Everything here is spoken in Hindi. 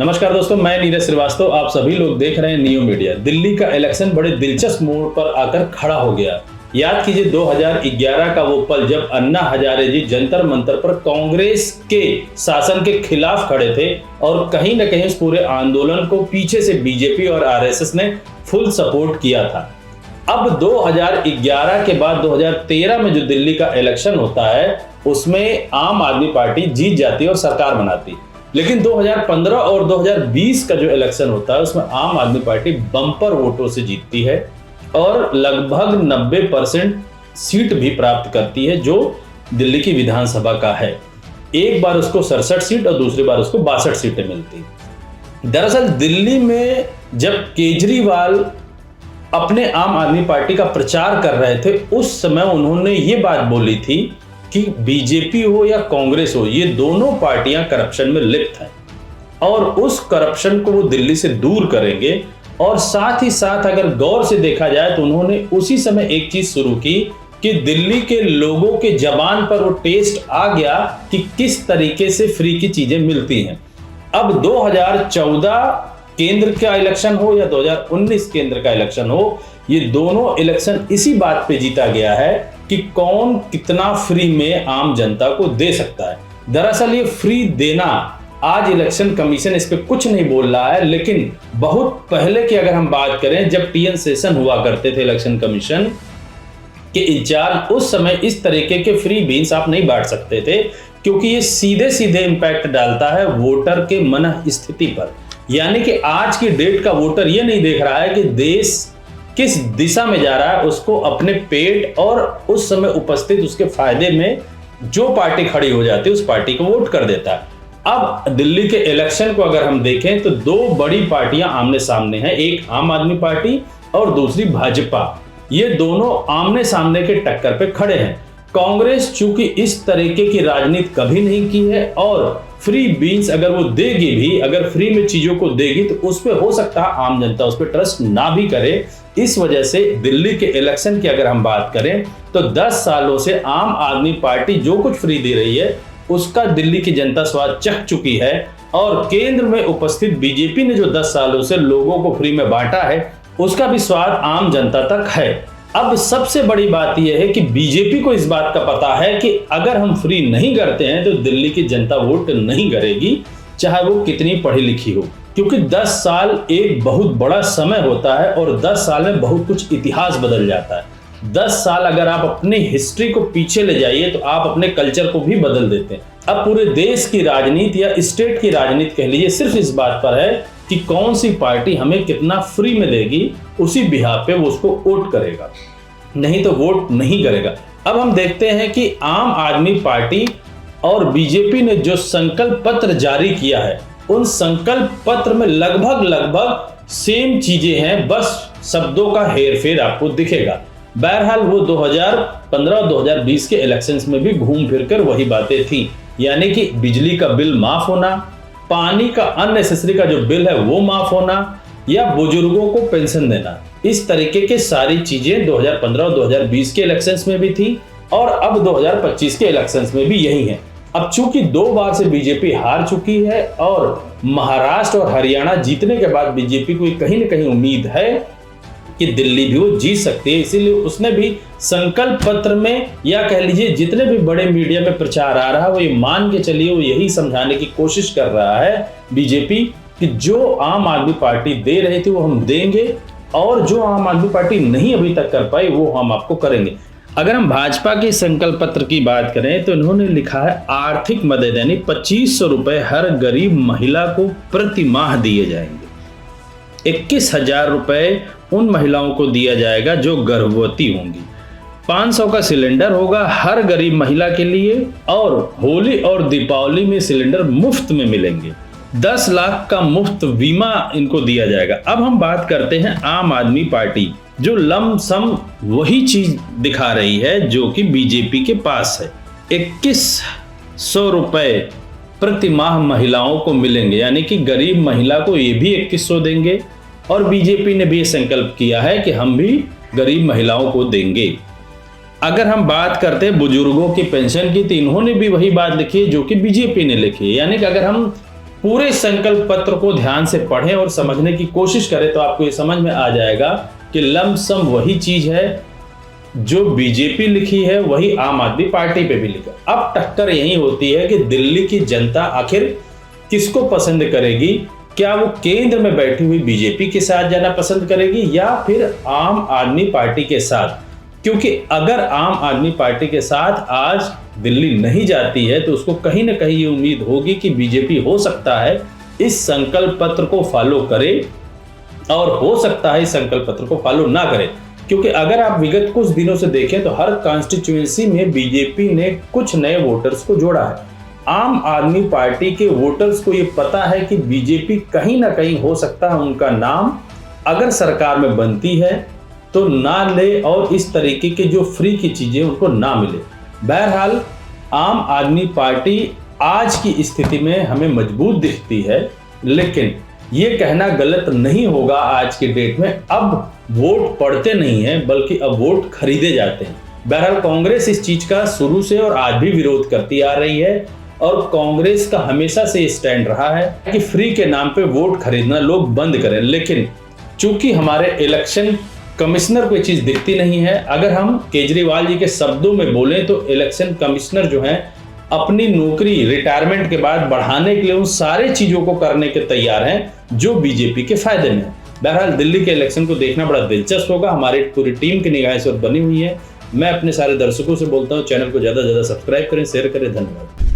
नमस्कार दोस्तों, मैं नीरज श्रीवास्तव। आप सभी लोग देख रहे हैं नियो मीडिया। दिल्ली का इलेक्शन बड़े दिलचस्प मोड़ पर आकर खड़ा हो गया। याद कीजिए 2011 का वो पल जब अन्ना हजारे जी जंतर मंतर पर कांग्रेस के शासन के खिलाफ खड़े थे और कहीं न कहीं इस पूरे आंदोलन को पीछे से बीजेपी और आरएसएस ने फुल सपोर्ट किया था। अब 2011 के बाद 2013 में जो दिल्ली का इलेक्शन होता है उसमें आम आदमी पार्टी जीत जाती है और सरकार बनाती है। लेकिन 2015 और 2020 का जो इलेक्शन होता है उसमें आम आदमी पार्टी बम्पर वोटों से जीतती है और लगभग 90% सीट भी प्राप्त करती है, जो दिल्ली की विधानसभा का है। एक बार उसको 67 सीट और दूसरी बार उसको 62 सीटें मिलती। दरअसल दिल्ली में जब केजरीवाल अपने आम आदमी पार्टी का प्रचार कर रहे थे उस समय उन्होंने ये बात बोली थी कि बीजेपी हो या कांग्रेस हो, ये दोनों पार्टियां करप्शन में लिप्त हैं और उस करप्शन को वो दिल्ली से दूर करेंगे। और साथ ही साथ अगर गौर से देखा जाए तो उन्होंने उसी समय एक चीज शुरू की कि दिल्ली के लोगों के जबान पर वो टेस्ट आ गया कि किस तरीके से फ्री की चीजें मिलती हैं। अब 2014 केंद्र का इलेक्शन हो या 2019 केंद्र का इलेक्शन हो, ये दोनों इलेक्शन इसी बात पे जीता गया है कि कौन कितना फ्री में आम जनता को दे सकता है। दरअसल ये फ्री देना, आज इलेक्शन कमीशन इस पे कुछ नहीं बोल रहा है, लेकिन बहुत पहले की अगर हम बात करें, जब टीएन शेषन हुआ करते थे इलेक्शन कमीशन के इंचार्ज, उस समय इस तरीके के फ्री बीन्स आप नहीं बांट सकते थे क्योंकि ये सीधे सीधे इंपैक्ट डालता है वोटर के मन स्थिति पर। यानी कि आज की डेट का वोटर ये नहीं देख रहा है कि देश किस दिशा में जा रहा है, उसको अपने पेट और उस समय उपस्थित उसके फायदे में जो पार्टी खड़ी हो जाती है उस पार्टी को वोट कर देता है। अब दिल्ली के इलेक्शन को अगर हम देखें तो दो बड़ी पार्टियां आमने सामने हैं, एक आम आदमी पार्टी और दूसरी भाजपा। ये दोनों आमने सामने के टक्कर पे खड़े हैं। कांग्रेस चूंकि इस तरीके की राजनीति कभी नहीं की है और फ्री बीन्स अगर वो देगी भी, अगर फ्री में चीजों को देगी तो उस पर हो सकता है आम जनता उस पर ट्रस्ट ना भी करे। इस वजह से दिल्ली के इलेक्शन की अगर हम बात करें तो 10 सालों से आम आदमी पार्टी जो कुछ फ्री दे रही है उसका दिल्ली की जनता स्वाद चख चुकी है और केंद्र में उपस्थित बीजेपी ने जो 10 सालों से लोगों को फ्री में बांटा है उसका भी स्वाद आम जनता तक है। अब सबसे बड़ी बात यह है कि बीजेपी को इस बात का पता है कि अगर हम फ्री नहीं करते हैं तो दिल्ली की जनता वोट नहीं करेगी, चाहे वो कितनी पढ़ी लिखी हो, क्योंकि 10 साल एक बहुत बड़ा समय होता है और 10 साल में बहुत कुछ इतिहास बदल जाता है। 10 साल अगर आप अपनी हिस्ट्री को पीछे ले जाइए तो आप अपने कल्चर को भी बदल देते हैं। अब पूरे देश की राजनीति या स्टेट की राजनीति कह लीजिए सिर्फ इस बात पर है कि कौन सी पार्टी हमें कितना फ्री में देगी, उसी बिहाफ पे वो उसको वोट करेगा, नहीं तो वोट नहीं करेगा। अब हम देखते हैं कि आम आदमी पार्टी और बीजेपी ने जो संकल्प पत्र जारी किया है उन संकल्प पत्र में लगभग सेम चीजें हैं, बस शब्दों का हेरफेर आपको दिखेगा। बहरहाल वो 2015 और 2020 के इलेक्शंस में भी घूम फिर कर वही बातें थी, यानी कि बिजली का बिल माफ होना, पानी का अननेसेसरी का जो बिल है वो माफ होना या बुजुर्गों को पेंशन देना। इस तरीके के सारी चीजें 2015 और 2020 के इलेक्शंस में भी थी और अब 2025 के इलेक्शंस में भी यही है। अब चूंकि 2 बार से बीजेपी हार चुकी है और महाराष्ट्र और हरियाणा जीतने के बाद बीजेपी को कहीं न कहीं उम्मीद है कि दिल्ली भी वो जीत सकती है, इसीलिए उसने भी संकल्प पत्र में या कह लीजिए जितने भी बड़े मीडिया में प्रचार आ रहा है वो ये मान के चलिए वो यही समझाने की कोशिश कर रहा है बीजेपी कि जो आम आदमी पार्टी दे रही थी वो हम देंगे और जो आम आदमी पार्टी नहीं अभी तक कर पाई वो हम आपको करेंगे। अगर हम भाजपा के संकल्प पत्र की बात करें तो इन्होंने लिखा है आर्थिक मदद यानी 2500 रुपए हर गरीब महिला को प्रति माह दिए जाएंगे। 21,000 रुपए उन महिलाओं को दिया जाएगा जो गर्भवती होंगी। 500 का सिलेंडर होगा हर गरीब महिला के लिए और होली और दीपावली में सिलेंडर मुफ्त में मिलेंगे। 10 लाख का मुफ्त बीमा इनको दिया जाएगा। अब हम बात करते हैं आम आदमी पार्टी, जो लमसम वही चीज दिखा रही है जो कि बीजेपी के पास है। 2100 रुपए प्रति माह महिलाओं को मिलेंगे, यानी कि गरीब महिला को ये भी 2100 देंगे और बीजेपी ने भी संकल्प किया है कि हम भी गरीब महिलाओं को देंगे। अगर हम बात करते हैं बुजुर्गों की पेंशन की तो इन्होंने भी वही बात लिखी है जो कि बीजेपी ने लिखी है, यानी कि अगर हम पूरे संकल्प पत्र को ध्यान से पढ़ें और समझने की कोशिश करें तो आपको ये समझ में आ जाएगा कि लमसम वही चीज है जो बीजेपी लिखी है, वही आम आदमी पार्टी पे भी लिखा। अब टक्कर यही होती है कि दिल्ली की जनता आखिर किसको पसंद करेगी। क्या वो केंद्र में बैठी हुई बीजेपी के साथ जाना पसंद करेगी या फिर आम आदमी पार्टी के साथ? क्योंकि अगर आम आदमी पार्टी के साथ आज दिल्ली नहीं जाती है तो उसको कहीं ना कहीं ये उम्मीद होगी कि बीजेपी हो सकता है इस संकल्प पत्र को फॉलो करे और हो सकता है इस संकल्प पत्र को फॉलो ना करे। क्योंकि अगर आप विगत कुछ दिनों से देखें तो हर कॉन्स्टिट्यूएंसी में बीजेपी ने कुछ नए वोटर्स को जोड़ा है। आम आदमी पार्टी के वोटर्स को ये पता है कि बीजेपी कहीं ना कहीं हो सकता है उनका नाम अगर सरकार में बनती है तो ना ले और इस तरीके के जो फ्री की चीजें उनको ना मिले। बहरहाल आम आदमी पार्टी आज की स्थिति में हमें मजबूत दिखती है, लेकिन ये कहना गलत नहीं होगा आज के डेट में अब वोट पड़ते नहीं हैं बल्कि अब वोट खरीदे जाते हैं। बहरहाल कांग्रेस इस चीज का शुरू से और आज भी विरोध करती आ रही है और कांग्रेस का हमेशा से स्टैंड रहा है कि फ्री के नाम पे वोट खरीदना लोग बंद करें। लेकिन चूंकि हमारे इलेक्शन कमिश्नर को ये चीज दिखती नहीं है, अगर हम केजरीवाल जी के शब्दों में बोलें तो इलेक्शन कमिश्नर जो हैं अपनी नौकरी रिटायरमेंट के बाद बढ़ाने के लिए उन सारे चीजों को करने के तैयार हैं जो बीजेपी के फायदे में है। बहरहाल दिल्ली के इलेक्शन को देखना बड़ा दिलचस्प होगा। हमारी पूरी टीम की निगाहें इस वक्त बनी हुई है। मैं अपने सारे दर्शकों से बोलता हूँ चैनल को ज्यादा से ज्यादा सब्सक्राइब करें, शेयर करें। धन्यवाद।